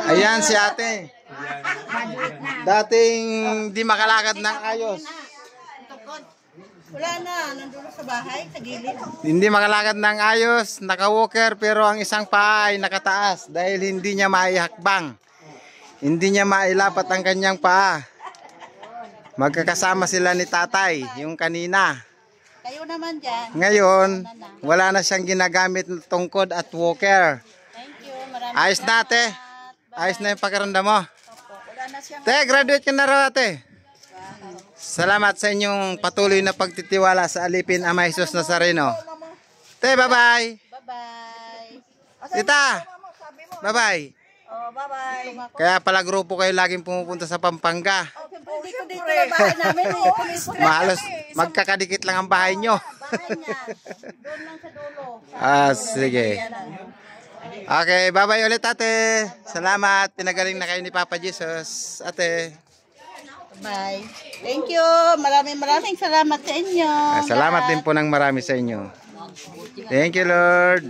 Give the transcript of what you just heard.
Ayan si ate. Dating di makalakad ng ayos. Wala na, nandun sa bahay, sa gilid. Hindi makalakad ng ayos, naka-walker pero ang isang paa ay nakataas dahil hindi niya maihakbang. Hindi niya mailapat ang kanyang paa. Magkakasama sila ni tatay, yung kanina. Kayo naman dyan. Ngayon, wala na siyang ginagamit na tungkod at walker. Thank you, maraming Ayos na ate. Ayos na yung pagkaranda mo. Wala na siyang... Te, graduate ka na raw ate. Salamat sa inyong patuloy na pagtitiwala sa alipin Ama Jesus Nazareno. Te, bye-bye. Bye-bye. Tita, bye-bye. Oh, bye-bye. Kaya pala grupo kayo laging pumupunta sa Pampanga. Dito na bahay namin eh. Mahalos magkakadikit lang ang bahay nyo. Bahay niya. Doon lang sa dulo. Sige. Okay, bye-bye ulit ate. Salamat. Pinagaling na kayo ni Papa Jesus. Ate. Bye. Thank you. Maraming salamat sa inyo. Salamat din po ng marami sa inyo. Thank you, Lord.